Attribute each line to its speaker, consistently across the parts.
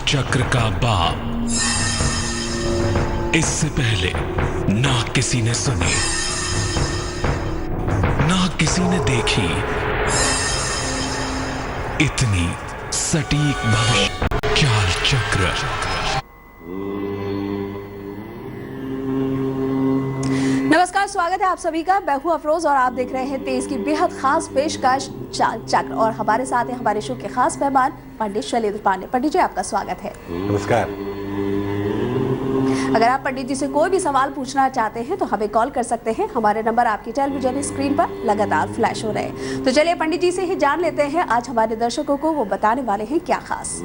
Speaker 1: चक्र का बाप। इससे पहले ना किसी ने सुनी, ना किसी ने देखी इतनी सटीक भविष्य चाल चक्र।
Speaker 2: नमस्कार, स्वागत है आप सभी का। मैं हूं अफरोज और आप देख रहे हैं तेज की बेहद खास पेशकश चाल चक्र। और हमारे साथ हैं हमारे शो के खास मेहमान पंडित शैलेंद्र पांडे। पंडित जी, आपका स्वागत है।
Speaker 3: नमस्कार।
Speaker 2: अगर आप पंडित जी से कोई भी सवाल पूछना चाहते हैं तो हमें कॉल कर सकते हैं। हमारे नंबर आपकी टेलीविजन स्क्रीन पर लगातार फ्लैश हो रहे हैं। तो चलिए पंडित जी से ही जान लेते हैं आज हमारे दर्शकों को वो बताने वाले हैं क्या खास।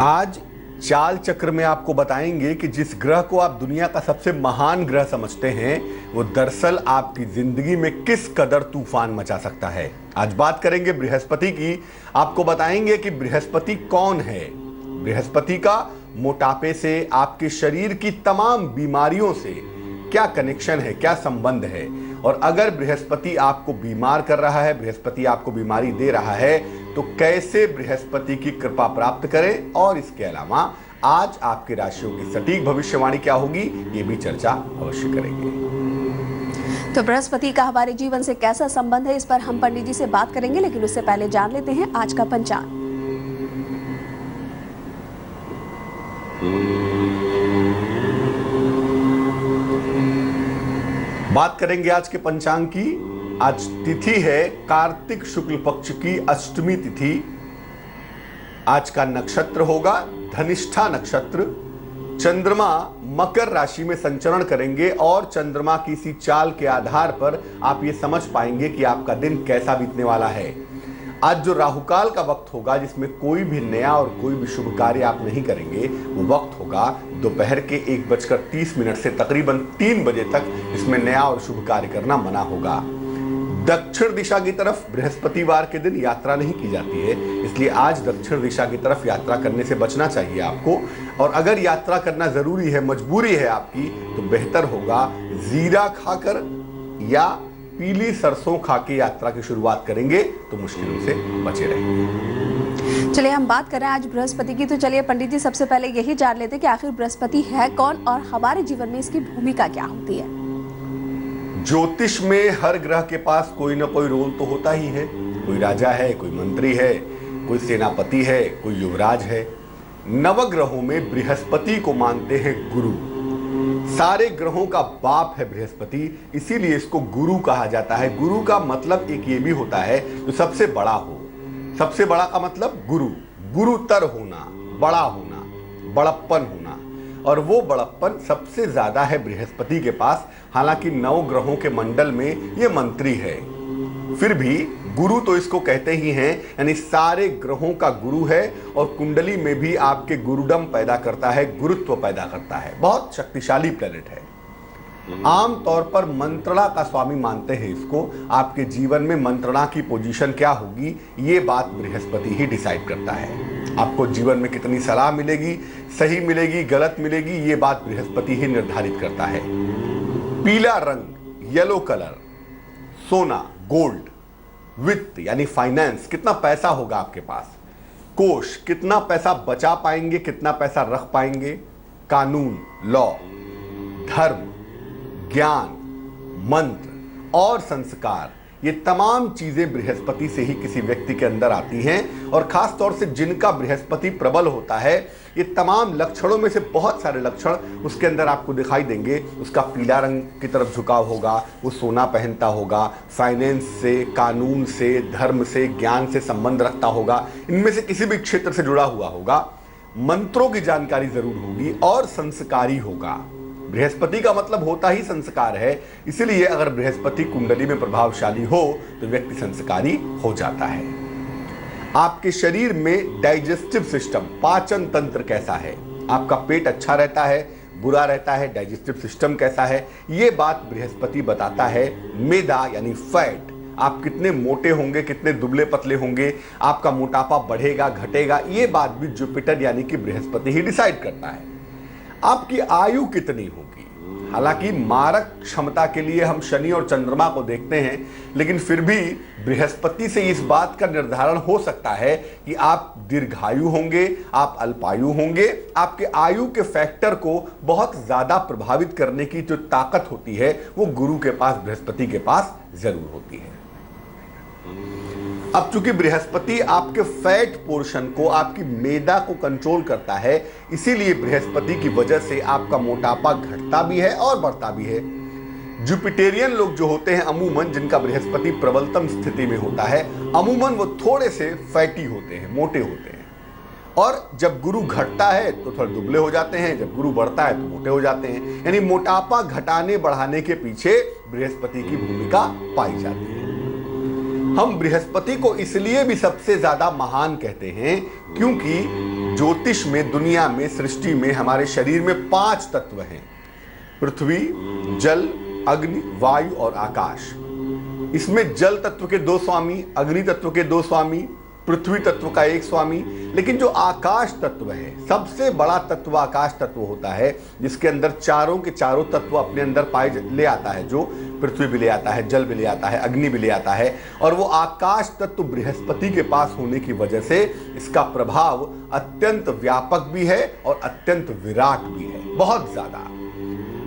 Speaker 3: आज चाल चक्र में आपको बताएंगे कि जिस ग्रह को आप दुनिया का सबसे महान ग्रह समझते हैं वो दरअसल आपकी जिंदगी में किस कदर तूफान मचा सकता है। आज बात करेंगे बृहस्पति की। आपको बताएंगे कि बृहस्पति कौन है, बृहस्पति का मोटापे से, आपके शरीर की तमाम बीमारियों से क्या कनेक्शन है, क्या संबंध है। और अगर बृहस्पति आपको बीमार कर रहा है, बृहस्पति आपको बीमारी दे रहा है, तो कैसे बृहस्पति की कृपा प्राप्त करें। और इसके अलावा आज आपकी राशियों की सटीक भविष्यवाणी क्या होगी, ये भी चर्चा अवश्य करेंगे।
Speaker 2: तो बृहस्पति का हमारे जीवन से कैसा संबंध है, इस पर हम पंडित जी से बात करेंगे, लेकिन उससे पहले जान लेते हैं आज का पंचांग।
Speaker 3: बात करेंगे आज के पंचांग की। आज तिथि है कार्तिक शुक्ल पक्ष की अष्टमी तिथि। आज का नक्षत्र होगा धनिष्ठा नक्षत्र। चंद्रमा मकर राशि में संचरण करेंगे और चंद्रमा की इसी चाल के आधार पर आप ये समझ पाएंगे कि आपका दिन कैसा बीतने वाला है। आज जो राहुकाल का वक्त होगा, जिसमें कोई भी नया और कोई भी शुभ कार्य आप नहीं करेंगे, वो वक्त होगा दोपहर के 1:30 से तकरीबन 3 बजे तक। इसमें नया और शुभ कार्य करना मना होगा। दक्षिण दिशा की तरफ बृहस्पतिवार के दिन यात्रा नहीं की जाती है, इसलिए आज दक्षिण दिशा की तरफ यात्रा करने से बचना चाहिए आपको। और अगर यात्रा करना जरूरी है, मजबूरी है आपकी, तो बेहतर होगा जीरा खाकर या पीली सरसों खा के यात्रा की शुरुआत करेंगे तो मुश्किलों से बचे रहेंगे।
Speaker 2: चलिए हम बात करें आज बृहस्पति की। तो चलिए पंडित जी, सबसे पहले यही जान लेते हैं कि आखिर बृहस्पति है कौन और हमारे जीवन में इसकी भूमिका क्या होती है।
Speaker 3: ज्योतिष में हर ग्रह के पास कोई ना कोई रोल तो होता ही है। कोई राजा है, कोई मंत्री है, कोई सेनापति है, कोई युवराज है। नवग्रहों में बृहस्पति को मानते हैं गुरु। सारे ग्रहों का बाप है बृहस्पति, इसीलिए इसको गुरु कहा जाता है। गुरु का मतलब एक ये भी होता है जो सबसे बड़ा हो। सबसे बड़ा का मतलब गुरु, गुरुतर होना, बड़ा होना, बड़प्पन होना। और वो बड़प्पन सबसे ज्यादा है बृहस्पति के पास। हालांकि 9 ग्रहों के मंडल में ये मंत्री है, फिर भी गुरु तो इसको कहते ही हैं, यानी सारे ग्रहों का गुरु है। और कुंडली में भी आपके गुरुडम पैदा करता है, गुरुत्व पैदा करता है। बहुत शक्तिशाली प्लेनेट है। आम तौर पर मंत्रणा का स्वामी मानते हैं इसको। आपके जीवन में मंत्रणा की पोजीशन क्या होगी, ये बात बृहस्पति ही डिसाइड करता है। आपको जीवन में कितनी सलाह मिलेगी, सही मिलेगी, गलत मिलेगी, ये बात बृहस्पति ही निर्धारित करता है। पीला रंग, येलो कलर, सोना, गोल्ड, वित्त यानी फाइनेंस, कितना पैसा होगा आपके पास, कोष, कितना पैसा बचा पाएंगे, कितना पैसा रख पाएंगे, कानून, लॉ, धर्म, ज्ञान, मंत्र और संस्कार, ये तमाम चीजें बृहस्पति से ही किसी व्यक्ति के अंदर आती हैं। और खास तौर से जिनका बृहस्पति प्रबल होता है, ये तमाम लक्षणों में से बहुत सारे लक्षण उसके अंदर आपको दिखाई देंगे। उसका पीला रंग की तरफ झुकाव होगा, वो सोना पहनता होगा, फाइनेंस से, कानून से, धर्म से, ज्ञान से संबंध रखता होगा, इनमें से किसी भी क्षेत्र से जुड़ा हुआ होगा, मंत्रों की जानकारी जरूर होगी और संस्कारी होगा। बृहस्पति का मतलब होता ही संस्कार है, इसलिए अगर बृहस्पति कुंडली में प्रभावशाली हो तो व्यक्ति संस्कारी हो जाता है। आपके शरीर में डाइजेस्टिव सिस्टम, पाचन तंत्र कैसा है, आपका पेट अच्छा रहता है, बुरा रहता है, डाइजेस्टिव सिस्टम कैसा है, ये बात बृहस्पति बताता है। मेदा यानी फैट, आप कितने मोटे होंगे, कितने दुबले पतले होंगे, आपका मोटापा बढ़ेगा घटेगा, ये बात भी जुपिटर यानी कि बृहस्पति ही डिसाइड करता है। आपकी आयु कितनी होगी, हालांकि मारक क्षमता के लिए हम शनि और चंद्रमा को देखते हैं, लेकिन फिर भी बृहस्पति से इस बात का निर्धारण हो सकता है कि आप दीर्घायु होंगे, आप अल्पायु होंगे। आपके आयु के फैक्टर को बहुत ज्यादा प्रभावित करने की जो ताकत होती है वो गुरु के पास, बृहस्पति के पास जरूर होती है। अब चूंकि बृहस्पति आपके फैट पोर्शन को, आपकी मेदा को कंट्रोल करता है, इसीलिए बृहस्पति की वजह से आपका मोटापा घटता भी है और बढ़ता भी है। जुपिटेरियन लोग जो होते हैं अमूमन, जिनका बृहस्पति प्रबलतम स्थिति में होता है, अमूमन वो थोड़े से फैटी होते हैं, मोटे होते हैं। और जब गुरु घटता है तो थोड़े दुबले हो जाते हैं, जब गुरु बढ़ता है तो मोटे हो जाते हैं। यानी मोटापा घटाने बढ़ाने के पीछे बृहस्पति की भूमिका पाई जाती है। हम बृहस्पति को इसलिए भी सबसे ज्यादा महान कहते हैं क्योंकि ज्योतिष में, दुनिया में, सृष्टि में हमारे शरीर में 5 तत्व हैं: पृथ्वी, जल, अग्नि, वायु और आकाश। इसमें जल तत्व के 2 स्वामी, अग्नि तत्व के 2 स्वामी, पृथ्वी तत्व का 1 स्वामी। लेकिन जो आकाश तत्व है, सबसे बड़ा तत्व आकाश तत्व होता है, जिसके अंदर चारों के चारों तत्व अपने अंदर ले आता है, जो पृथ्वी भी ले आता है, जल भी ले आता है, अग्नि भी ले आता है। और वो आकाश तत्व बृहस्पति के पास होने की वजह से इसका प्रभाव अत्यंत व्यापक भी है और अत्यंत विराट भी है, बहुत ज्यादा।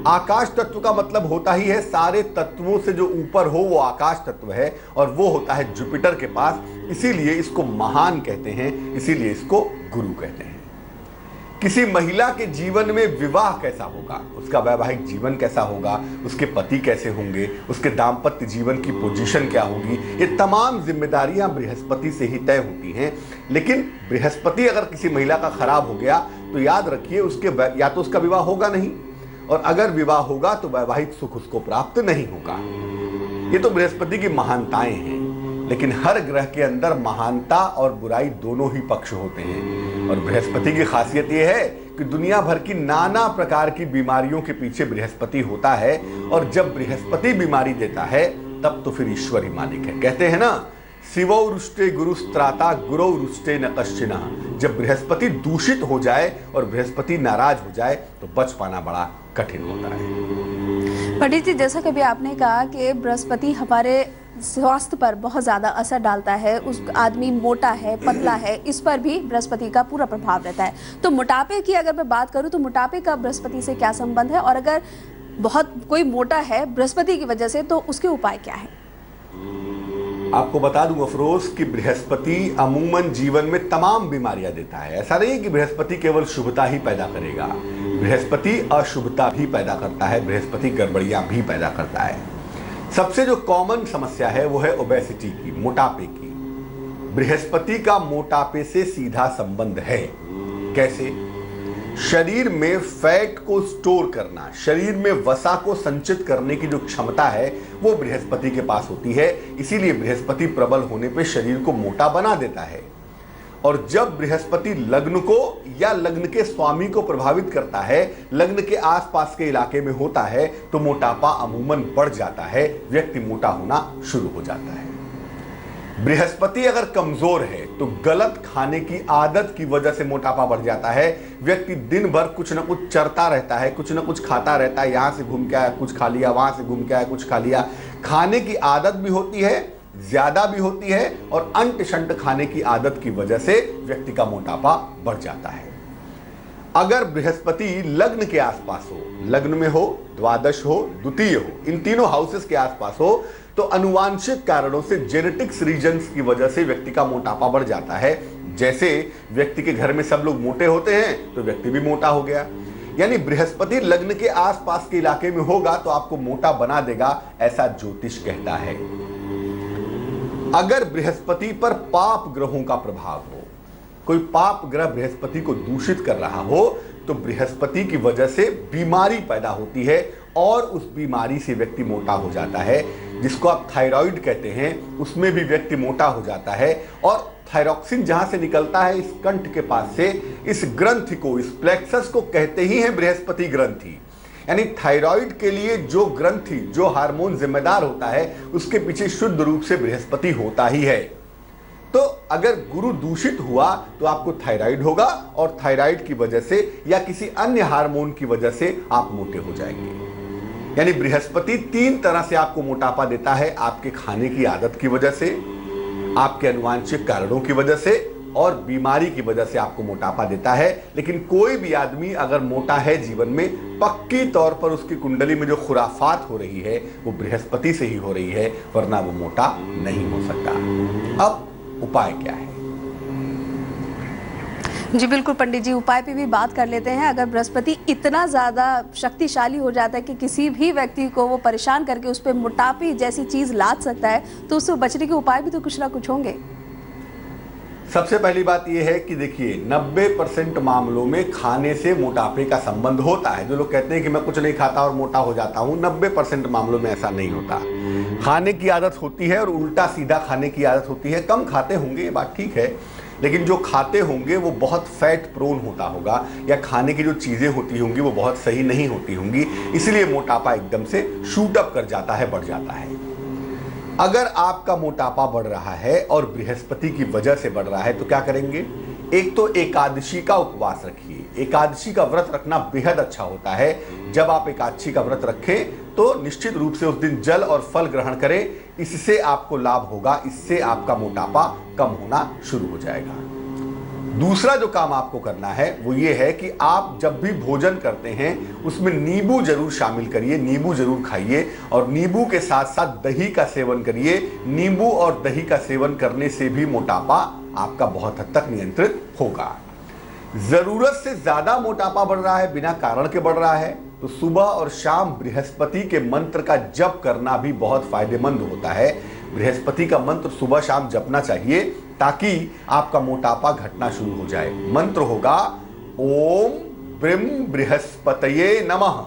Speaker 3: आकाश तत्व का मतलब होता ही है सारे तत्वों से जो ऊपर हो वो आकाश तत्व है, और वो होता है जुपिटर के पास। इसीलिए इसको महान कहते हैं, इसीलिए इसको गुरु कहते हैं। किसी महिला के जीवन में विवाह कैसा होगा, उसका वैवाहिक जीवन कैसा होगा, उसके पति कैसे होंगे, उसके दाम्पत्य जीवन की पोजीशन क्या होगी, ये तमाम जिम्मेदारियां बृहस्पति से ही तय होती हैं। लेकिन बृहस्पति अगर किसी महिला का खराब हो गया तो याद रखिए, उसके या तो उसका विवाह होगा नहीं, और अगर विवाह होगा तो वैवाहिक सुख उसको प्राप्त नहीं होगा। ये तो बृहस्पति की महानताएं हैं। लेकिन हर ग्रह के अंदर महानता और बुराई दोनों ही पक्ष होते हैं, और बृहस्पति की खासियत यह है कि दुनिया भर की नाना प्रकार की बीमारियों के पीछे बृहस्पति होता है। और जब बृहस्पति बीमारी देता है तब तो फिर ईश्वर ही मालिक है। कहते हैं ना, शिवो रुष्टे गुरुस्त्राता गुरु रुष्टे न कश्चिना। जब बृहस्पति दूषित हो जाए और बृहस्पति नाराज हो जाए तो बच पाना बड़ा कठिन होता है।
Speaker 2: पंडित जी, जैसा कभी आपने कहा कि बृहस्पति हमारे स्वास्थ्य पर बहुत ज़्यादा असर डालता है, उस आदमी मोटा है, पतला है, इस पर भी बृहस्पति का पूरा प्रभाव रहता है। तो मोटापे की अगर मैं बात करूं तो मोटापे का बृहस्पति से क्या संबंध है, और अगर बहुत कोई मोटा है बृहस्पति की वजह से तो उसके उपाय क्या है?
Speaker 3: आपको बता दूं अफरोज कि बृहस्पति अमूमन जीवन में तमाम बीमारियां देता है। ऐसा नहीं कि बृहस्पति केवल शुभता ही पैदा करेगा, बृहस्पति अशुभता भी पैदा करता है, बृहस्पति गड़बड़ियां भी पैदा करता है। सबसे जो कॉमन समस्या है वो है ओबेसिटी की, मोटापे की। बृहस्पति का मोटापे से सीधा संबंध है। कैसे? शरीर में फैट को स्टोर करना, शरीर में वसा को संचित करने की जो क्षमता है वो बृहस्पति के पास होती है। इसीलिए बृहस्पति प्रबल होने पे शरीर को मोटा बना देता है। और जब बृहस्पति लग्न को या लग्न के स्वामी को प्रभावित करता है, लग्न के आसपास के इलाके में होता है, तो मोटापा अमूमन बढ़ जाता है, व्यक्ति मोटा होना शुरू हो जाता है। बृहस्पति अगर कमजोर है तो गलत खाने की आदत की वजह से मोटापा बढ़ जाता है। व्यक्ति दिन भर कुछ ना कुछ चरता रहता है, कुछ ना कुछ खाता रहता है, यहां से घूम के आया कुछ खा लिया, वहां से घूम के आया कुछ खा लिया। खाने की आदत भी होती है, ज्यादा भी होती है, और अंट शंट खाने की आदत की वजह से व्यक्ति का मोटापा बढ़ जाता है। अगर बृहस्पति लग्न के आसपास हो, लग्न में हो, द्वादश हो, द्वितीय हो, इन तीनों हाउसेस के आसपास हो, तो अनुवांशिक कारणों से, जेनेटिक्स रीजन्स की वजह से व्यक्ति का मोटापा बढ़ जाता है। जैसे व्यक्ति के घर में सब लोग मोटे होते हैं तो व्यक्ति भी मोटा हो गया। यानी बृहस्पति लग्न के आसपास के इलाके में होगा तो आपको मोटा बना देगा, ऐसा ज्योतिष कहता है। अगर बृहस्पति पर पाप ग्रहों का प्रभाव हो, कोई पाप ग्रह बृहस्पति को दूषित कर रहा हो, तो बृहस्पति की वजह से बीमारी पैदा होती है और उस बीमारी से व्यक्ति मोटा हो जाता है, जिसको आप थायराइड कहते हैं। उसमें भी व्यक्ति मोटा हो जाता है। और थायरॉक्सिन जहां से निकलता है, इस कंठ के पास से, इस ग्रंथि को, इस प्लेक्सस को कहते ही है बृहस्पति ग्रंथि। यानी थायराइड के लिए जो ग्रंथि, जो हार्मोन जिम्मेदार होता है, उसके पीछे शुद्ध रूप से बृहस्पति होता ही है। तो अगर गुरु दूषित हुआ तो आपको थायराइड होगा, और थायराइड की वजह से या किसी अन्य हार्मोन की वजह से आप मोटे हो जाएंगे। यानी बृहस्पति 3 तरह से आपको मोटापा देता है, आपके खाने की आदत की वजह से, आपके अनुवांशिक कारणों की वजह से और बीमारी की वजह से आपको मोटापा देता है। लेकिन कोई भी आदमी अगर मोटा है जीवन में, पक्की तौर पर उसकी कुंडली में जो खुराफात हो रही है वो बृहस्पति से ही हो रही है, वरना वो मोटा नहीं हो सकता। अब उपाय क्या है?
Speaker 2: जी बिल्कुल पंडित जी, उपाय पे भी बात कर लेते हैं। अगर बृहस्पति इतना ज़्यादा शक्तिशाली हो जाता है कि किसी भी व्यक्ति को वो परेशान करके उस पर मोटापे जैसी चीज़ लाद सकता है, तो उससे बचने के उपाय भी तो कुछ ना कुछ होंगे।
Speaker 3: सबसे पहली बात यह है कि देखिए 90% मामलों में खाने से मोटापे का संबंध होता है। जो लोग कहते हैं कि मैं कुछ नहीं खाता और मोटा हो जाता हूं, 90% मामलों में ऐसा नहीं होता। खाने की आदत होती है और उल्टा सीधा खाने की आदत होती है। कम खाते होंगे, ये बात ठीक है, लेकिन जो खाते होंगे वो बहुत फैट प्रोन होता होगा, या खाने की जो चीज़ें होती होंगी वो बहुत सही नहीं होती होंगी, इसलिए मोटापा एकदम से शूट अप कर जाता है, बढ़ जाता है। अगर आपका मोटापा बढ़ रहा है और बृहस्पति की वजह से बढ़ रहा है तो क्या करेंगे? एक तो एकादशी का उपवास रखिए। एकादशी का व्रत रखना बेहद अच्छा होता है। जब आप एकादशी का व्रत रखें तो निश्चित रूप से उस दिन जल और फल ग्रहण करें, इससे आपको लाभ होगा, इससे आपका मोटापा कम होना शुरू हो जाएगा। दूसरा जो काम आपको करना है वो ये है कि आप जब भी भोजन करते हैं उसमें नींबू जरूर शामिल करिए, नींबू जरूर खाइए, और नींबू के साथ साथ दही का सेवन करिए। नींबू और दही का सेवन करने से भी मोटापा आपका बहुत हद तक नियंत्रित होगा। जरूरत से ज्यादा मोटापा बढ़ रहा है, बिना कारण के बढ़ रहा है, तो सुबह और शाम बृहस्पति के मंत्र का जप करना भी बहुत फायदेमंद होता है। बृहस्पति का मंत्र सुबह शाम जपना चाहिए ताकि आपका मोटापा घटना शुरू हो जाए। मंत्र होगा ओम ब्रिम बृहस्पतये नमः,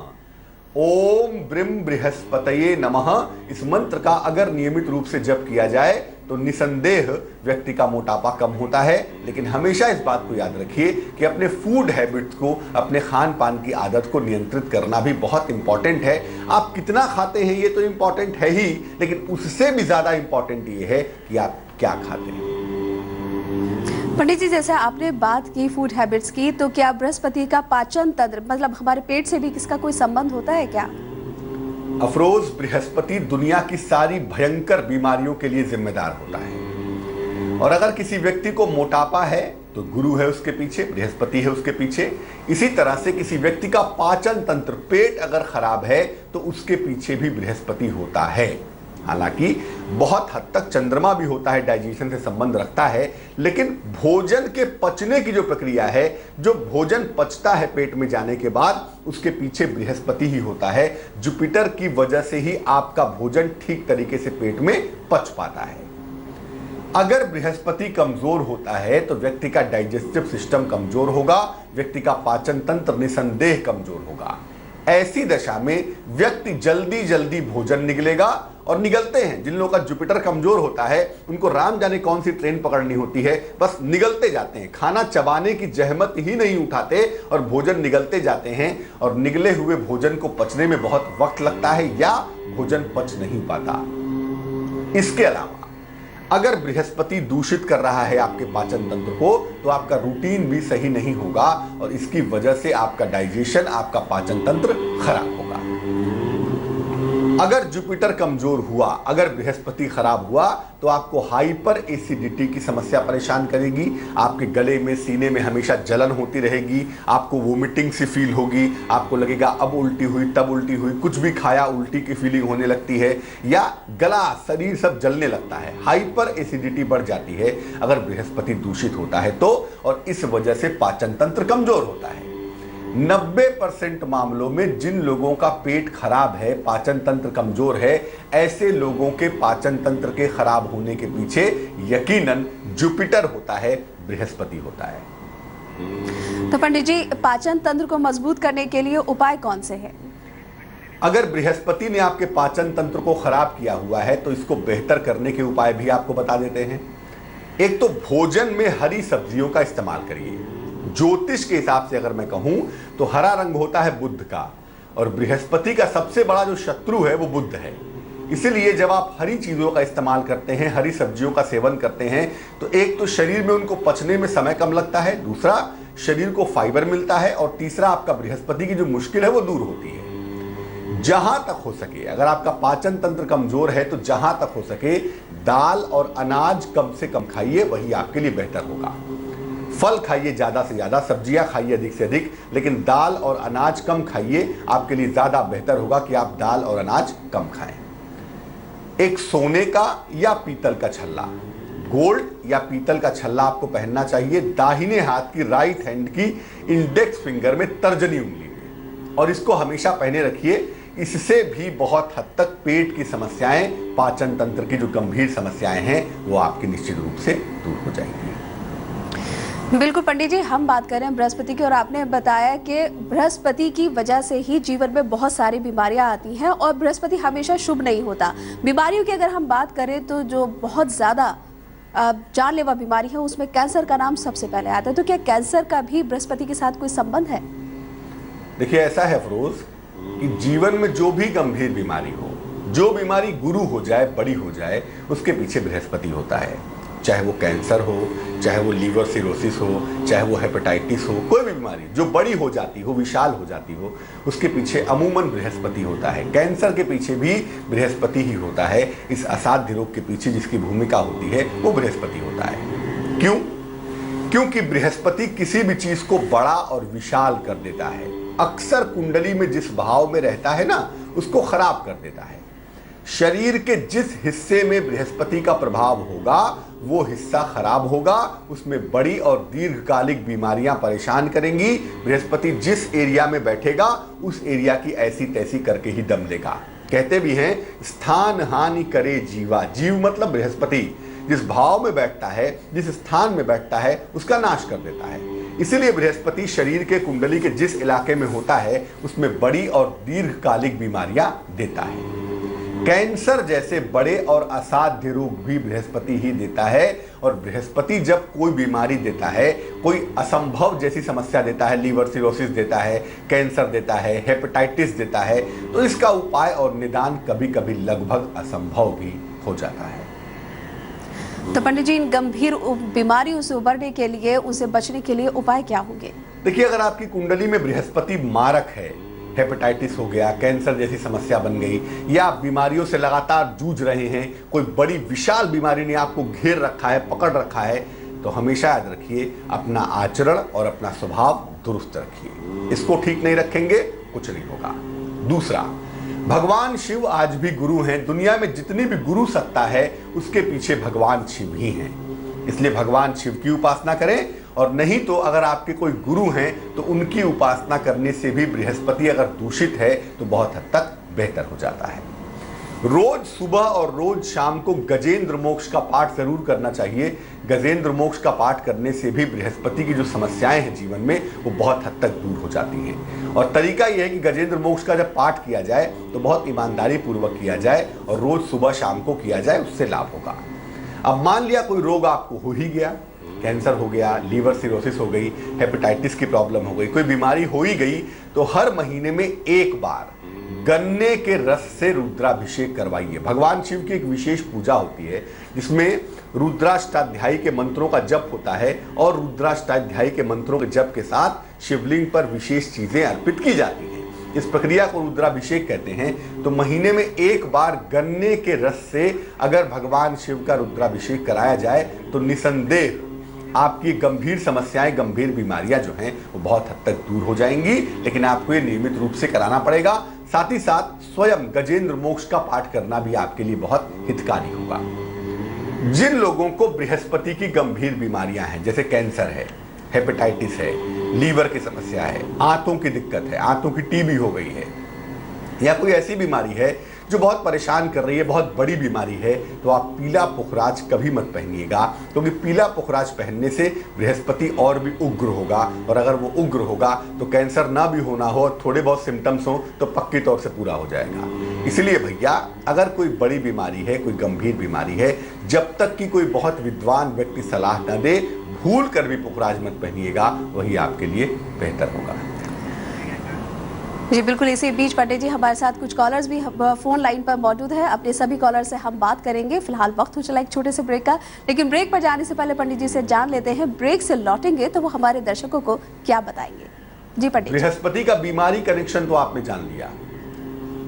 Speaker 3: ओम ब्रिम बृहस्पतये नमः। इस मंत्र का अगर नियमित रूप से जप किया जाए तो निसंदेह व्यक्ति का मोटापा कम होता है। लेकिन हमेशा इस बात को याद रखिए कि अपने फूड हैबिट्स को, अपने खान पान की आदत को नियंत्रित करना भी बहुत इंपॉर्टेंट है। आप कितना खाते हैं ये तो इंपॉर्टेंट है ही, लेकिन उससे भी ज्यादा इंपॉर्टेंट ये है कि आप क्या खाते हैं।
Speaker 2: पंडित जी, जैसे आपने बात की फूड हैबिट्स की, तो क्या बृहस्पति का पाचन तंत्र, मतलब हमारे पेट से भी किसका कोई संबंध होता है क्या?
Speaker 3: अफरोज, बृहस्पति दुनिया की सारी भयंकर बीमारियों के लिए जिम्मेदार होता है। और अगर किसी व्यक्ति को मोटापा है तो गुरु है उसके पीछे, बृहस्पति है उसके पीछे। इसी तरह से किसी व्यक्ति का पाचन तंत्र, पेट अगर खराब है तो उसके पीछे भी बृहस्पति होता है। हालांकि बहुत हद तक चंद्रमा भी होता है, डाइजेशन से संबंध रखता है, लेकिन भोजन के पचने की जो प्रक्रिया है, जो भोजन पचता है पेट में जाने के बाद, उसके पीछे बृहस्पति ही होता है। जुपिटर की वजह से ही आपका भोजन ठीक तरीके से पेट में पच पाता है। अगर बृहस्पति कमजोर होता है तो व्यक्ति का डाइजेस्टिव सिस्टम कमजोर होगा, व्यक्ति का पाचन तंत्र निसंदेह कमजोर होगा। ऐसी दशा में व्यक्ति जल्दी जल्दी भोजन निगलेगा, और निगलते हैं। जिन लोगों का जुपिटर कमजोर होता है उनको राम जाने कौन सी ट्रेन पकड़नी होती है, बस निगलते जाते हैं, खाना चबाने की जहमत ही नहीं उठाते और भोजन निगलते जाते हैं, और निगले हुए भोजन को पचने में बहुत वक्त लगता है या भोजन पच नहीं पाता। इसके अलावा अगर बृहस्पति दूषित कर रहा है आपके पाचन तंत्र को, तो आपका रूटीन भी सही नहीं होगा और इसकी वजह से आपका डाइजेशन, आपका पाचन तंत्र खराब होगा। अगर जुपिटर कमजोर हुआ, अगर बृहस्पति खराब हुआ, तो आपको हाइपर एसिडिटी की समस्या परेशान करेगी। आपके गले में, सीने में हमेशा जलन होती रहेगी, आपको वोमिटिंग सी फील होगी, आपको लगेगा अब उल्टी हुई तब उल्टी हुई, कुछ भी खाया उल्टी की फीलिंग होने लगती है, या गला, शरीर सब जलने लगता है। हाइपर एसिडिटी बढ़ जाती है अगर बृहस्पति दूषित होता है तो, और इस वजह से पाचन तंत्र कमजोर होता है। 90% मामलों में जिन लोगों का पेट खराब है, पाचन तंत्र कमजोर है, ऐसे लोगों के पाचन तंत्र के खराब होने के पीछे यकीनन जुपिटर होता है, बृहस्पति होता है।
Speaker 2: तो पंडित जी, पाचन तंत्र को मजबूत करने के लिए उपाय कौन से हैं?
Speaker 3: अगर बृहस्पति ने आपके पाचन तंत्र को खराब किया हुआ है तो इसको बेहतर करने के उपाय भी आपको बता देते हैं। एक तो भोजन में हरी सब्जियों का इस्तेमाल करिए। ज्योतिष के हिसाब से अगर मैं कहूं तो हरा रंग होता है बुध का, और बृहस्पति का सबसे बड़ा जो शत्रु है वो बुध है। इसलिए जब आप हरी चीजों का इस्तेमाल करते हैं, हरी सब्जियों का सेवन करते हैं, तो एक तो शरीर में उनको पचने में समय कम लगता है, दूसरा शरीर को फाइबर मिलता है, और तीसरा आपका बृहस्पति की जो मुश्किल है वो दूर होती है। जहां तक हो सके, अगर आपका पाचन तंत्र कमजोर है तो जहां तक हो सके दाल और अनाज कम से कम खाइए, वही आपके लिए बेहतर होगा। फल खाइए ज्यादा से ज्यादा, सब्जियां खाइए अधिक से अधिक, लेकिन दाल और अनाज कम खाइए, आपके लिए ज्यादा बेहतर होगा कि आप दाल और अनाज कम खाएं। एक सोने का या पीतल का छल्ला, गोल्ड या पीतल का छल्ला आपको पहनना चाहिए दाहिने हाथ की, राइट हैंड की इंडेक्स फिंगर में, तर्जनी उंगली में, और इसको हमेशा पहने रखिए। इससे भी बहुत हद तक पेट की समस्याएं, पाचन तंत्र की जो गंभीर समस्याएं हैं वो आपकी निश्चित रूप से दूर हो जाएंगी।
Speaker 2: बिल्कुल पंडित जी, हम बात कर रहे हैं बृहस्पति की, और आपने बताया कि बृहस्पति की वजह से ही जीवन में बहुत सारी बीमारियां आती हैं, और बृहस्पति हमेशा शुभ नहीं होता। बीमारियों की अगर हम बात करें तो जो बहुत ज़्यादा जानलेवा बीमारी है उसमें कैंसर का नाम सबसे पहले आता है। तो क्या कैंसर का भी बृहस्पति के साथ कोई संबंध है?
Speaker 3: देखिए, ऐसा है फरोज कि जीवन में जो भी गंभीर बीमारी हो, जो बीमारी गुरु हो जाए, बड़ी हो जाए, उसके पीछे बृहस्पति होता है। चाहे वो कैंसर हो, चाहे वो लीवर सिरोसिस हो, चाहे वो हेपेटाइटिस हो, कोई भी बीमारी जो बड़ी हो जाती हो, विशाल हो जाती हो, उसके पीछे अमूमन बृहस्पति होता है। कैंसर के पीछे भी बृहस्पति ही होता है। इस असाध्य रोग के पीछे जिसकी भूमिका होती है वो बृहस्पति होता है। क्यों? क्योंकि बृहस्पति किसी भी चीज को बड़ा और विशाल कर देता है। अक्सर कुंडली में जिस भाव में रहता है ना, उसको खराब कर देता है। शरीर के जिस हिस्से में बृहस्पति का प्रभाव होगा वो हिस्सा खराब होगा, उसमें बड़ी और दीर्घकालिक बीमारियां परेशान करेंगी। बृहस्पति जिस एरिया में बैठेगा उस एरिया की ऐसी तैसी करके ही दम लेगा। कहते भी हैं स्थान हानि करे जीवा। जीव मतलब बृहस्पति, जिस भाव में बैठता है, जिस स्थान में बैठता है, उसका नाश कर देता है। इसीलिए बृहस्पति शरीर के कुंडली के जिस इलाके में होता है उसमें बड़ी और दीर्घकालिक बीमारियां देता है। कैंसर जैसे बड़े और असाध्य रोग भी बृहस्पति ही देता है। और बृहस्पति जब कोई बीमारी देता है, कोई असंभव जैसी समस्या देता है, लीवर सिरोसिस देता है, कैंसर देता है, हेपेटाइटिस देता है, तो इसका उपाय और निदान कभी कभी लगभग असंभव भी हो जाता है।
Speaker 2: तो पंडित जी, इन गंभीर बीमारियों से उबरने के लिए, उनसे बचने के लिए उपाय क्या होंगे?
Speaker 3: देखिए, अगर आपकी कुंडली में बृहस्पति मारक है, हेपेटाइटिस हो गया, कैंसर जैसी समस्या बन गई, या आप बीमारियों से लगातार जूझ रहे हैं, कोई बड़ी विशाल बीमारी ने आपको घेर रखा है, पकड़ रखा है, तो हमेशा याद रखिए अपना आचरण और अपना स्वभाव दुरुस्त रखिए। इसको ठीक नहीं रखेंगे कुछ नहीं होगा। दूसरा, भगवान शिव आज भी गुरु हैं। दुनिया में जितनी भी गुरु सत्ता है उसके पीछे भगवान शिव ही हैं। इसलिए भगवान शिव की उपासना करें, और नहीं तो अगर आपके कोई गुरु हैं तो उनकी उपासना करने से भी बृहस्पति अगर दूषित है तो बहुत हद तक बेहतर हो जाता है। रोज सुबह और रोज शाम को गजेंद्र मोक्ष का पाठ जरूर करना चाहिए। गजेंद्र मोक्ष का पाठ करने से भी बृहस्पति की जो समस्याएं हैं जीवन में वो बहुत हद तक दूर हो जाती हैं। और तरीका यह है कि गजेंद्र मोक्ष का जब पाठ किया जाए तो बहुत ईमानदारी पूर्वक किया जाए और रोज सुबह शाम को किया जाए, उससे लाभ होगा। अब मान लिया कोई रोग आपको हो ही गया, कैंसर हो गया, लीवर सिरोसिस हो गई, हेपेटाइटिस की प्रॉब्लम हो गई, कोई बीमारी हो ही गई, तो हर महीने में एक बार गन्ने के रस से रुद्राभिषेक करवाइए। भगवान शिव की एक विशेष पूजा होती है जिसमें रुद्राष्टाध्यायी के मंत्रों का जप होता है, और रुद्राष्टाध्यायी के मंत्रों के जप के साथ शिवलिंग पर विशेष चीजें अर्पित की जाती हैं। इस प्रक्रिया को रुद्राभिषेक कहते हैं। तो महीने में एक बार गन्ने के रस से अगर भगवान शिव का रुद्राभिषेक कराया जाए तो निसंदेह आपकी गंभीर समस्याएं, गंभीर बीमारियां जो हैं वो बहुत हद तक दूर हो जाएंगी। लेकिन आपको ये नियमित रूप से कराना पड़ेगा। साथ ही साथ स्वयं गजेंद्र मोक्ष का पाठ करना भी आपके लिए बहुत हितकारी होगा। जिन लोगों को बृहस्पति की गंभीर बीमारियां हैं, जैसे कैंसर है, हेपेटाइटिस है, लीवर की समस्या है, आंतों की दिक्कत है, आंतों की टीबी हो गई है, या कोई ऐसी बीमारी है जो बहुत परेशान कर रही है, बहुत बड़ी बीमारी है, तो आप पीला पुखराज कभी मत पहनिएगा, क्योंकि पीला पुखराज पहनने से बृहस्पति और भी उग्र होगा। और अगर वो उग्र होगा तो कैंसर ना भी होना हो और थोड़े बहुत सिम्टम्स हो तो पक्की तौर से पूरा हो जाएगा। इसलिए भैया, अगर कोई बड़ी बीमारी है, कोई गंभीर बीमारी है, जब तक कि कोई बहुत विद्वान व्यक्ति सलाह न दे, भूल कर भी पुखराज मत पहनिएगा, वही आपके लिए बेहतर होगा।
Speaker 2: जी बिल्कुल। इसी बीच पंडित जी, हमारे साथ कुछ कॉलर्स भी फोन लाइन पर मौजूद है। अपने सभी कॉलर से हम बात करेंगे। फिलहाल वक्त हो चला एक छोटे से ब्रेक का, लेकिन ब्रेक पर जाने से पहले पंडित जी से जान लेते हैं ब्रेक से लौटेंगे तो वो हमारे दर्शकों को क्या बताएंगे। जी पंडित।
Speaker 3: बृहस्पति का बीमारी कनेक्शन तो आपने जान लिया।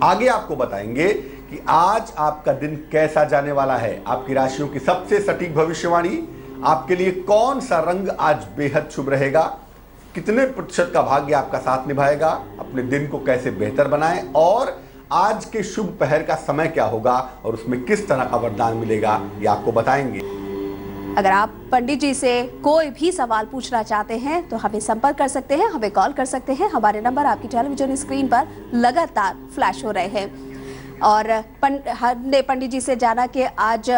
Speaker 3: आगे आपको बताएंगे कि आज आपका दिन कैसा जाने वाला है। आपकी राशियों की सबसे सटीक भविष्यवाणी, आपके लिए कौन सा रंग आज बेहद शुभ रहेगा, कितने प्रतिशत का भाग्य आपका साथ निभाएगा, अपने दिन को कैसे बेहतर बनाएं और आज के शुभ पहर का समय क्या होगा और उसमें किस तरह का वरदान मिलेगा, ये आपको बताएंगे।
Speaker 2: अगर आप पंडित जी से कोई भी सवाल पूछना चाहते हैं तो हमें संपर्क कर सकते हैं, हमें कॉल कर सकते हैं। हमारे नंबर आपकी टेलीविजन स्क्रीन पर लगातार फ्लैश हो रहे हैं। और हमने पंडित जी से जाना कि आज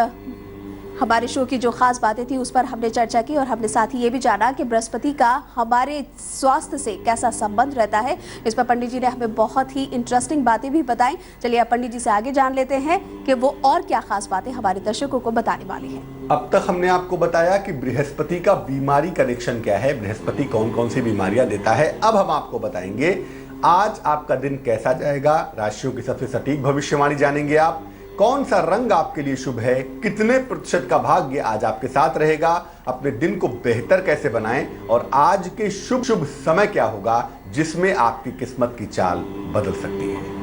Speaker 2: हमारे शो की जो खास बातें थी उस पर हमने चर्चा की और हमने साथ ही ये भी जाना कि बृहस्पति का हमारे स्वास्थ्य से कैसा संबंध रहता है। इस पर पंडित जी ने हमें बहुत ही इंटरेस्टिंग बातें भी बताई। चलिए अब पंडित जी से आगे जान लेते हैं कि वो और क्या खास बातें हमारे दर्शकों को बताने वाली हैं।
Speaker 3: अब तक हमने आपको बताया कि बृहस्पति का बीमारी कनेक्शन क्या है, बृहस्पति कौन कौन सी बीमारियां देता है। अब हम आपको बताएंगे आज आपका दिन कैसा जाएगा, राशियों की सबसे सटीक भविष्यवाणी जानेंगे आप, कौन सा रंग आपके लिए शुभ है, कितने प्रतिशत का भाग्य आज आपके साथ रहेगा, अपने दिन को बेहतर कैसे बनाएं और आज के शुभ शुभ समय क्या होगा जिसमें आपकी किस्मत की चाल बदल सकती है।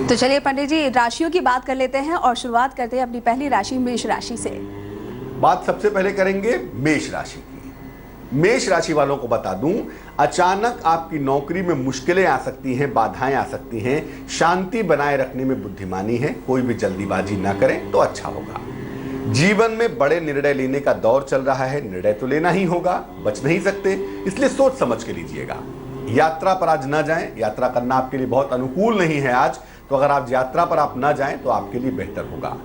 Speaker 2: तो चलिए पंडित जी राशियों की बात कर लेते हैं और शुरुआत करते हैं अपनी पहली राशि मेष राशि से।
Speaker 3: बात सबसे पहले करेंगे मेष राशि की। मेष राशि वालों को बता दूं, अचानक आपकी नौकरी में मुश्किलें आ सकती हैं, बाधाएं आ सकती हैं। शांति बनाए रखने में बुद्धिमानी है, कोई भी जल्दीबाजी ना करें तो अच्छा होगा। जीवन में बड़े निर्णय लेने का दौर चल रहा है, निर्णय तो लेना ही होगा, बच नहीं सकते, इसलिए सोच समझ के लीजिएगा। यात्रा पर आज ना जाएं, यात्रा करना आपके लिए बहुत अनुकूल नहीं है आज, तो अगर आप यात्रा पर आप ना जाएं तो आपके लिए बेहतर होगा।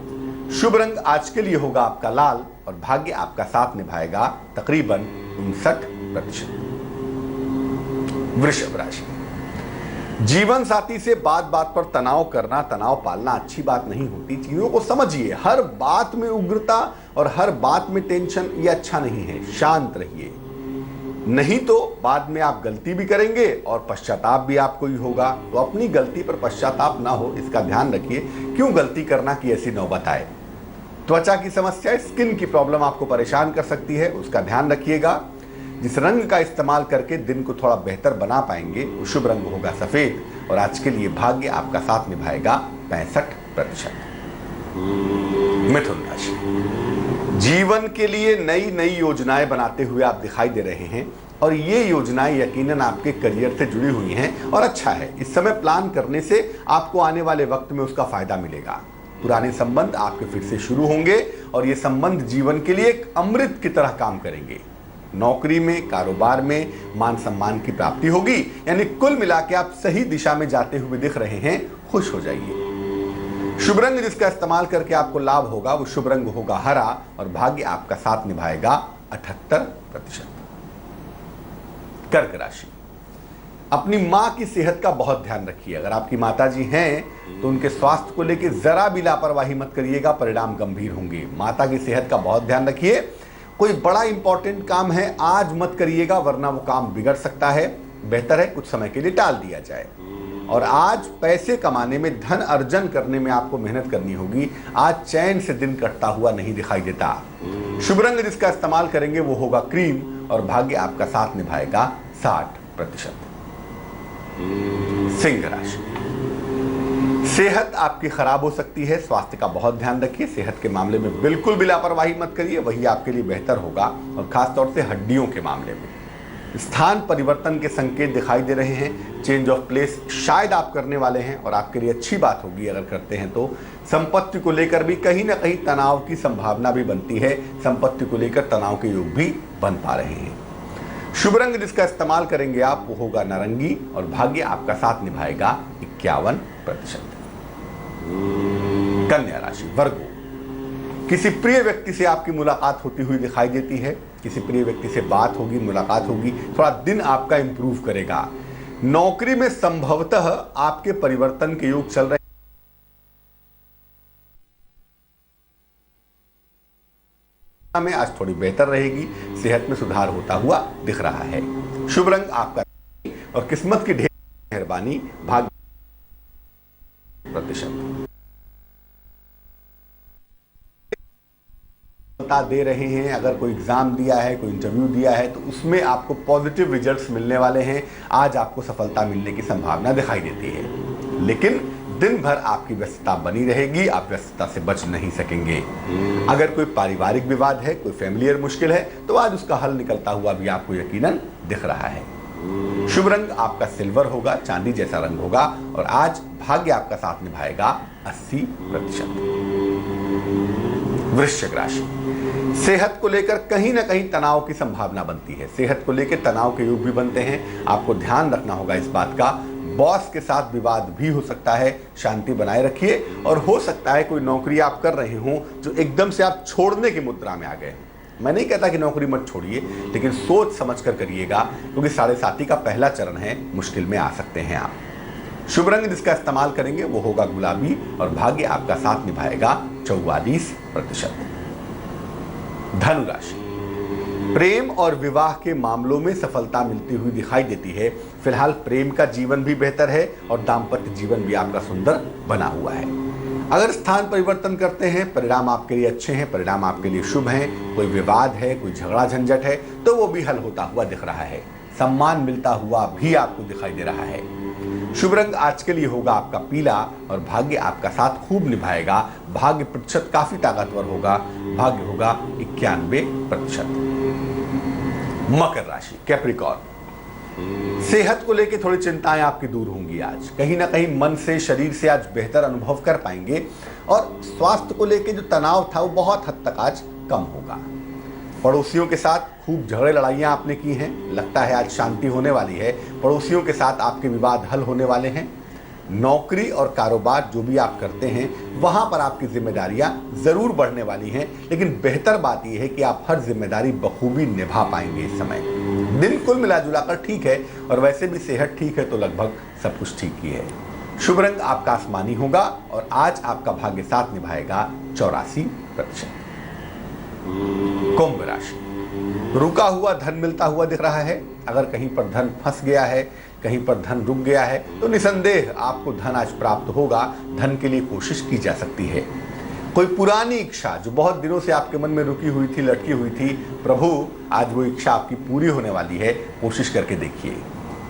Speaker 3: शुभ रंग आज के लिए होगा आपका लाल और भाग्य आपका साथ निभाएगा तकरीबन 59%। वृषभ राशि, जीवन साथी से बात बात पर तनाव करना, तनाव पालना अच्छी बात नहीं होती। चीजों को समझिए, हर बात में उग्रता और हर बात में टेंशन ये अच्छा नहीं है। शांत रहिए, नहीं तो बाद में आप गलती भी करेंगे और पश्चाताप भी आपको ही होगा। तो अपनी गलती पर पश्चाताप ना हो इसका ध्यान रखिए, क्यों गलती करना की ऐसी नौबत आए। त्वचा की समस्या, स्किन की प्रॉब्लम आपको परेशान कर सकती है, उसका ध्यान रखिएगा। जिस रंग का इस्तेमाल करके दिन को थोड़ा बेहतर बना पाएंगे वो शुभ रंग होगा सफेद और आज के लिए भाग्य आपका साथ निभाएगा 65%। मिथुन राशि, जीवन के लिए नई नई योजनाएं बनाते हुए आप दिखाई दे रहे हैं और ये योजनाएं यकीनन आपके करियर से जुड़ी हुई हैं और अच्छा है। इस समय प्लान करने से आपको आने वाले वक्त में उसका फायदा मिलेगा। पुराने संबंध आपके फिर से शुरू होंगे और ये संबंध जीवन के लिए एक अमृत की तरह काम करेंगे। नौकरी में, कारोबार में मान सम्मान की प्राप्ति होगी, यानी कुल मिला के आप सही दिशा में जाते हुए दिख रहे हैं। खुश हो जाइए। शुभ रंग जिसका इस्तेमाल करके आपको लाभ होगा वो शुभ रंग होगा हरा और भाग्य आपका साथ निभाएगा 78%। कर्क राशि, अपनी मां की सेहत का बहुत ध्यान रखिए। अगर आपकी माताजी हैं तो उनके स्वास्थ्य को लेकर जरा भी लापरवाही मत करिएगा, परिणाम गंभीर होंगे। माता की सेहत का बहुत ध्यान रखिए। कोई बड़ा इंपॉर्टेंट काम है आज मत करिएगा वरना वो काम बिगड़ सकता है। बेहतर है कुछ समय के लिए टाल दिया जाए। और आज पैसे कमाने में, धन अर्जन करने में आपको मेहनत करनी होगी। आज चैन से दिन कटता हुआ नहीं दिखाई देता। शुभ रंग जिसका इस्तेमाल करेंगे वो होगा क्रीम और भाग्य आपका साथ निभाएगा 60%। सिंह राशि, सेहत आपकी खराब हो सकती है, स्वास्थ्य का बहुत ध्यान रखिए। सेहत के मामले में बिल्कुल भी लापरवाही मत करिए, वही आपके लिए बेहतर होगा। और खासतौर से हड्डियों के मामले में स्थान परिवर्तन के संकेत दिखाई दे रहे हैं। चेंज ऑफ प्लेस शायद आप करने वाले हैं और आपके लिए अच्छी बात होगी अगर करते हैं तो। संपत्ति को लेकर भी कहीं ना कहीं तनाव की संभावना भी बनती है। संपत्ति को लेकर तनाव के योग भी बन पा रहे हैं। शुभ रंग जिसका इस्तेमाल करेंगे आप वो होगा नारंगी और भाग्य आपका साथ निभाएगा 51%। कन्या राशि, वर्गो, किसी प्रिय व्यक्ति से आपकी मुलाकात होती हुई दिखाई देती है। किसी प्रिय व्यक्ति से बात होगी, मुलाकात होगी, थोड़ा दिन आपका इंप्रूव करेगा। नौकरी में संभवतः आपके परिवर्तन के योग चल रहे में आज थोड़ी बेहतर रहेगी। सेहत में सुधार होता हुआ दिख रहा है। शुभ रंग आपका और किस्मत की ढेर मेहरबानी भाग्य %। बता दे रहे हैं, अगर कोई एग्जाम दिया है, कोई इंटरव्यू दिया है, तो उसमें आपको पॉजिटिव रिजल्ट्स मिलने वाले हैं। आज आपको सफलता मिलने की संभावना दिखाई देती है, लेकिन दिन भर आपकी व्यस्तता बनी रहेगी, आप व्यस्तता से बच नहीं सकेंगे। अगर कोई पारिवारिक विवाद है, कोई फैमिलियर मुश्किल है, तो आज उसका हल निकलता हुआ भी आपको यकीनन दिख रहा है। शुभ रंग आपका सिल्वर होगा, चांदी जैसा रंग होगा, और आज भाग्य आपका साथ निभाएगा 80%। वृश्चिक राशि, सेहत को लेकर कहीं ना कहीं तनाव की संभावना बनती है। सेहत को लेकर तनाव के योग भी बनते हैं, आपको ध्यान रखना होगा इस बात का। बॉस के साथ विवाद भी हो सकता है, शांति बनाए रखिए। और हो सकता है कोई नौकरी आप कर रहे हो जो एकदम से आप छोड़ने की मुद्रा में आ गए। मैं नहीं कहता कि नौकरी मत छोड़िए, लेकिन सोच समझ कर करिएगा, क्योंकि 7.5 का पहला चरण है, मुश्किल में आ सकते हैं आप। शुभ रंग जिसका इस्तेमाल करेंगे वो होगा गुलाबी, और भाग्य आपका साथ निभाएगा 44%। धनु राशि, प्रेम और विवाह के मामलों में सफलता मिलती हुई दिखाई देती है। फिलहाल प्रेम का जीवन भी बेहतर है और दाम्पत्य जीवन भी आपका सुंदर बना हुआ है। अगर स्थान परिवर्तन करते हैं, परिणाम आपके लिए अच्छे हैं, परिणाम आपके लिए शुभ हैं। कोई विवाद है, कोई झगड़ा झंझट है, तो वो भी हल होता हुआ दिख रहा है। सम्मान मिलता हुआ भी आपको दिखाई दे रहा है। शुभ रंग आज के लिए होगा आपका पीला, और भाग्य आपका साथ खूब निभाएगा। भाग्य प्रतिशत काफी ताकतवर होगा, भाग्य होगा 91%। मकर राशि, कैप्रिकॉर्न, सेहत को लेकर थोड़ी चिंताएं आपकी दूर होंगी। आज कहीं ना कहीं मन से, शरीर से आज बेहतर अनुभव कर पाएंगे, और स्वास्थ्य को लेकर जो तनाव था वो बहुत हद तक आज कम होगा। पड़ोसियों के साथ खूब झगड़े लड़ाइयाँ आपने की हैं, लगता है आज शांति होने वाली है। पड़ोसियों के साथ आपके विवाद हल होने वाले हैं। नौकरी और कारोबार जो भी आप करते हैं, वहाँ पर आपकी जिम्मेदारियाँ ज़रूर बढ़ने वाली हैं, लेकिन बेहतर बात यह है कि आप हर जिम्मेदारी बखूबी निभा पाएंगे इस समय। दिन कुल मिला जुलाकर ठीक है, और वैसे भी सेहत ठीक है तो लगभग सब कुछ ठीक ही है। शुभ रंग आपका आसमानी होगा, और आज आपका भाग्य साथ निभाएगा 84%। कुंभ राशि, रुका हुआ धन मिलता हुआ दिख रहा है। अगर कहीं पर धन फंस गया है, कहीं पर धन रुक गया है, तो निसंदेह आपको धन आज प्राप्त होगा। धन के लिए कोशिश की जा सकती है। कोई पुरानी इच्छा जो बहुत दिनों से आपके मन में रुकी हुई थी, लटकी हुई थी, प्रभु आज वो इच्छा आपकी पूरी होने वाली है। कोशिश करके देखिए।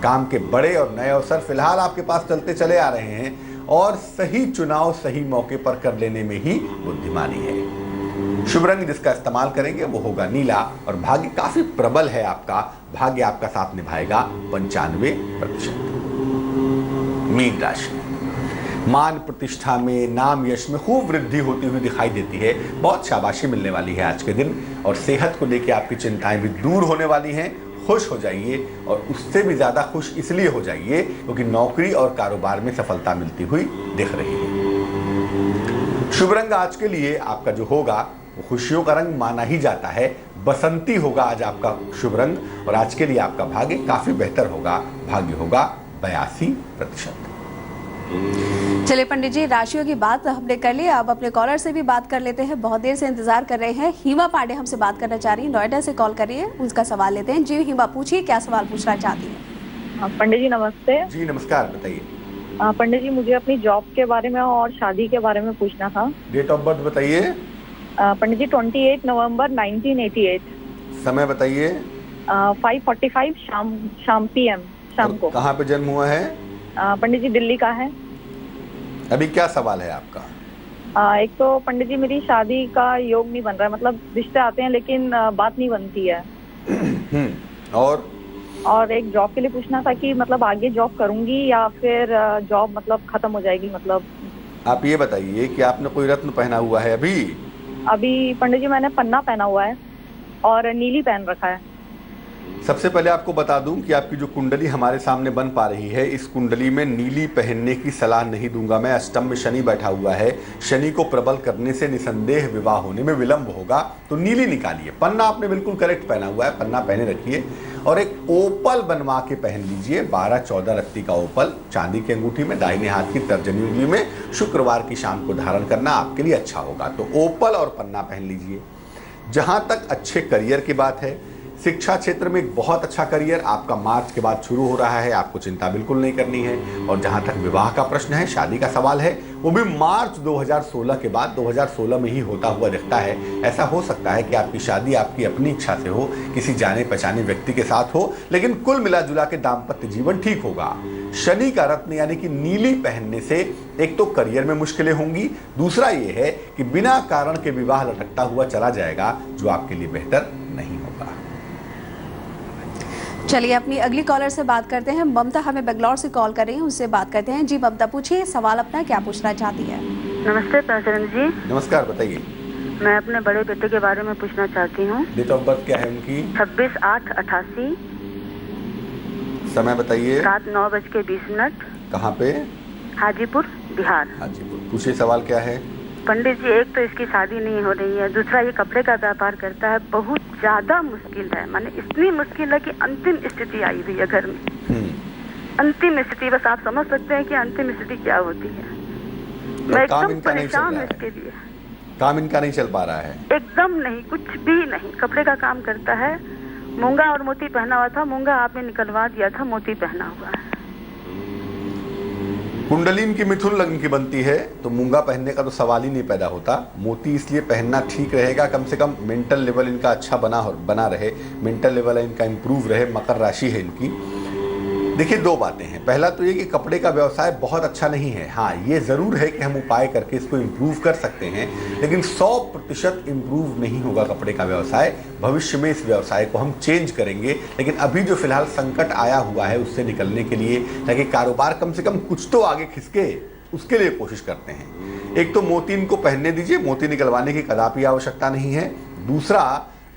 Speaker 3: काम के बड़े और नए अवसर फिलहाल आपके पास चलते चले आ रहे हैं, और सही चुनाव सही मौके पर कर लेने में ही बुद्धिमानी है। शुभ रंग जिसका इस्तेमाल करेंगे वो होगा नीला, और भाग्य काफी प्रबल है आपका। भाग्य आपका साथ निभाएगा 95%। मीन राशि, मान प्रतिष्ठा में, नाम यश में खूब वृद्धि होती हुई दिखाई देती है। बहुत शाबाशी मिलने वाली है आज के दिन, और सेहत को लेकर आपकी चिंताएं भी दूर होने वाली हैं। खुश हो जाइए, और उससे भी ज्यादा खुश इसलिए हो जाइए क्योंकि नौकरी और कारोबार में सफलता मिलती हुई दिख रही है। शुभ रंग आज के लिए आपका जो होगा वो खुशियों का रंग माना ही जाता है। बसंती होगा आज आपका शुभ रंग, और आज के लिए आपका भाग्य काफी बेहतर होगा। भाग्य होगा 82%।
Speaker 2: चलिए पंडित जी, राशियों की बात हमने कर ली, अब अपने कॉलर से भी बात कर लेते हैं। बहुत देर से इंतजार कर रहे हैं। हिमा पांडे हमसे बात करना चाह रही हैं, नोएडा से कॉल करिए, उनका सवाल लेते हैं। जी हिमा, पूछिए क्या सवाल पूछना चाहती हैं।
Speaker 4: पंडित जी नमस्ते।
Speaker 3: जी नमस्कार, बताइए।
Speaker 4: पंडित जी मुझे अपनी जॉब के बारे में और शादी के बारे में पूछना था।
Speaker 3: डेट ऑफ बर्थ बताइए।
Speaker 4: पंडित जी 28 नवंबर 1988।
Speaker 3: समय बताइए।
Speaker 4: 5:45 शाम PM शाम को।
Speaker 3: कहाँ पे जन्म हुआ है?
Speaker 4: पंडित जी दिल्ली का है।
Speaker 3: अभी क्या सवाल है आपका?
Speaker 4: एक तो पंडित जी मेरी शादी का योग नहीं बन रहा है, मतलब रिश्ते आते हैं लेकिन बात नहीं बनती है। और एक जॉब के लिए पूछना था कि मतलब आगे जॉब करूंगी या फिर जॉब मतलब खत्म हो जाएगी। मतलब
Speaker 3: आप ये बताइए कि आपने कोई रत्न पहना हुआ है अभी?
Speaker 4: अभी पंडित जी मैंने पन्ना पहना हुआ है और नीली पहन रखा है।
Speaker 3: सबसे पहले आपको बता दूं कि आपकी जो कुंडली हमारे सामने बन पा रही है, इस कुंडली में नीली पहनने की सलाह नहीं दूंगा मैं। अष्टम में शनि बैठा हुआ है, शनि को प्रबल करने से निसंदेह विवाह होने में विलंब होगा, तो नीली निकालिए। पन्ना आपने बिल्कुल करेक्ट पहना हुआ है, पन्ना पहने रखिए, और एक ओपल बनवा के पहन लीजिए। 12-14 रत्ती का ओपल चांदी की अंगूठी में, दाहिने हाथ की तर्जनी उंगली में, शुक्रवार की शाम को धारण करना आपके लिए अच्छा होगा। तो ओपल और पन्ना पहन लीजिए। जहां तक अच्छे करियर की बात है, शिक्षा क्षेत्र में एक बहुत अच्छा करियर आपका मार्च के बाद शुरू हो रहा है, आपको चिंता बिल्कुल नहीं करनी है। और जहां तक विवाह का प्रश्न है, शादी का सवाल है, वो भी मार्च 2016 के बाद 2016 में ही होता हुआ दिखता है। ऐसा हो सकता है कि आपकी शादी आपकी अपनी इच्छा से हो, किसी जाने पहचाने व्यक्ति के साथ हो, लेकिन कुल मिला जुला के दाम्पत्य जीवन ठीक होगा। शनि का रत्न यानी कि नीली पहनने से एक तो करियर में मुश्किलें होंगी, दूसरा ये है कि बिना कारण के विवाह लटकता हुआ चला जाएगा, जो आपके लिए बेहतर नहीं होगा।
Speaker 2: चलिए अपनी अगली कॉलर से बात करते हैं। ममता हमें बेंगलोर से कॉल कर रही हैं, उससे बात करते हैं। जी ममता, पूछिए सवाल अपना, क्या पूछना चाहती है?
Speaker 5: नमस्ते प्रसन्न जी।
Speaker 3: नमस्कार, बताइए।
Speaker 5: मैं अपने बड़े बेटे के बारे में पूछना चाहती हूँ।
Speaker 3: डेट ऑफ बर्थ क्या है उनकी?
Speaker 5: 26/8/88।
Speaker 3: समय बताइए।
Speaker 5: रात 9:20।
Speaker 3: कहाँ पे?
Speaker 5: हाजीपुर, बिहार।
Speaker 3: हाजीपुर। पूछिए सवाल क्या है?
Speaker 5: पंडित जी, एक तो इसकी शादी नहीं हो रही है, दूसरा ये कपड़े का व्यापार करता है, बहुत ज्यादा मुश्किल है, माने इतनी मुश्किल है कि अंतिम स्थिति आई हुई है घर में। अंतिम स्थिति, बस आप समझ सकते हैं कि अंतिम स्थिति क्या होती है। मैं एकदम परेशान हूँ इसके लिए।
Speaker 3: काम इनका नहीं चल पा रहा है?
Speaker 5: एकदम नहीं, कुछ भी नहीं। कपड़े का काम करता है, मूंगा और मोती पहना हुआ था, मूंगा आपने निकलवा दिया था, मोती पहना हुआ है।
Speaker 3: कुंडली इनकी मिथुन लग्न की बनती है, तो मूंगा पहनने का तो सवाल ही नहीं पैदा होता। मोती इसलिए पहनना ठीक रहेगा, कम से कम मेंटल लेवल इनका अच्छा बना रहे, मेंटल लेवल इनका इंप्रूव रहे। मकर राशि है इनकी। देखिए, दो बातें हैं। पहला तो ये कि कपड़े का व्यवसाय बहुत अच्छा नहीं है। हाँ, ये ज़रूर है कि हम उपाय करके इसको इम्प्रूव कर सकते हैं, लेकिन 100% इम्प्रूव नहीं होगा कपड़े का व्यवसाय। भविष्य में इस व्यवसाय को हम चेंज करेंगे, लेकिन अभी जो फिलहाल संकट आया हुआ है उससे निकलने के लिए, ताकि कारोबार कम से कम कुछ तो आगे खिसके, उसके लिए कोशिश करते हैं। एक तो मोती इनको पहनने दीजिए, मोती निकलवाने की कदापि आवश्यकता नहीं है। दूसरा,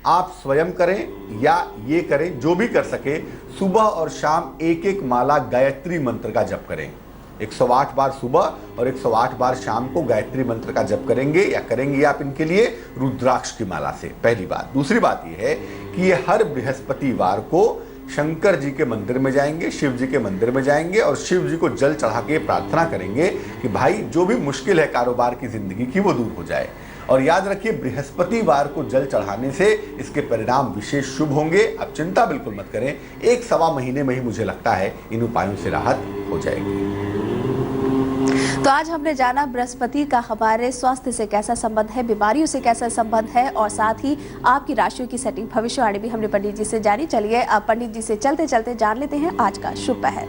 Speaker 3: आप स्वयं करें या ये करें, जो भी कर सके, सुबह और शाम एक एक माला गायत्री मंत्र का जप करें। 108 बार सुबह और 108 बार शाम को गायत्री मंत्र का जप करेंगे या करेंगे आप इनके लिए रुद्राक्ष की माला से, पहली बात। दूसरी बात यह है कि ये हर बृहस्पतिवार को शंकर जी के मंदिर में जाएंगे, शिव जी के मंदिर में जाएंगे और शिव जी को जल चढ़ा के प्रार्थना करेंगे कि भाई जो भी मुश्किल है कारोबार की जिंदगी की वो दूर हो जाए। और याद रखिए, बृहस्पतिवार को जल चढ़ाने से इसके परिणाम विशेष शुभ होंगे। अब चिंता बिल्कुल मत करें, 1-1.25 महीने में ही मुझे लगता है इन उपायों से राहत हो जाएगी।
Speaker 2: तो आज हमने जाना बृहस्पति का हमारे स्वास्थ्य से कैसा संबंध है, बीमारियों से कैसा संबंध है, और साथ ही आपकी राशियों की सटीक भविष्यवाणी भी हमने पंडित जी से जानी। चलिए अब पंडित जी से चलते चलते जान लेते हैं आज का शुभ पहर।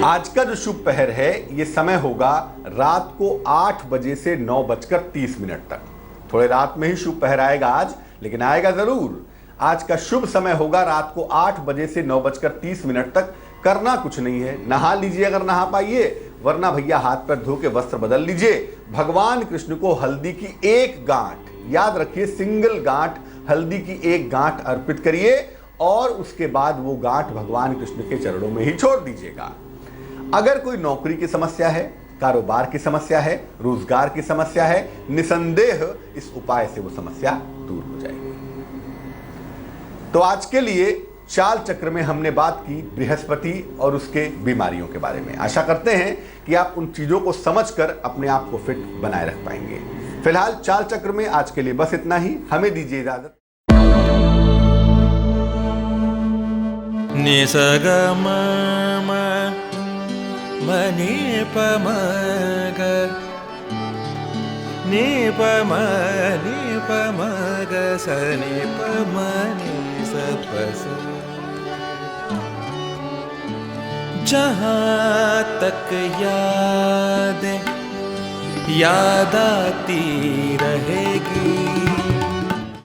Speaker 3: आज का जो शुभ पहर है, ये समय होगा रात को 8 बजे से 9:30 तक। थोड़े रात में ही शुभ पहर आएगा आज, लेकिन आएगा जरूर। आज का शुभ समय होगा रात को 8 बजे से 9:30 तक। करना कुछ नहीं है, नहा लीजिए अगर नहा पाइए, वरना भैया हाथ पैर धो के वस्त्र बदल लीजिए। भगवान कृष्ण को हल्दी की एक गांठ, याद रखिए सिंगल गांठ हल्दी की एक गांठ अर्पित करिए और उसके बाद वो गांठ भगवान कृष्ण के चरणों में ही छोड़ दीजिएगा। अगर कोई नौकरी की समस्या है, कारोबार की समस्या है, रोजगार की समस्या है, निसंदेह इस उपाय से वो समस्या दूर हो जाएगी। तो आज के लिए चाल चक्र में हमने बात की बृहस्पति और उसके बीमारियों के बारे में। आशा करते हैं कि आप उन चीजों को समझकर अपने आप को फिट बनाए रख पाएंगे। फिलहाल चाल चक्र में आज के लिए बस इतना ही। हमें दीजिए इजाजत।
Speaker 6: निसगम मनि पम ग नि पम ग स नि पम नि स प स। जहाँ तक याद आती रहेगी।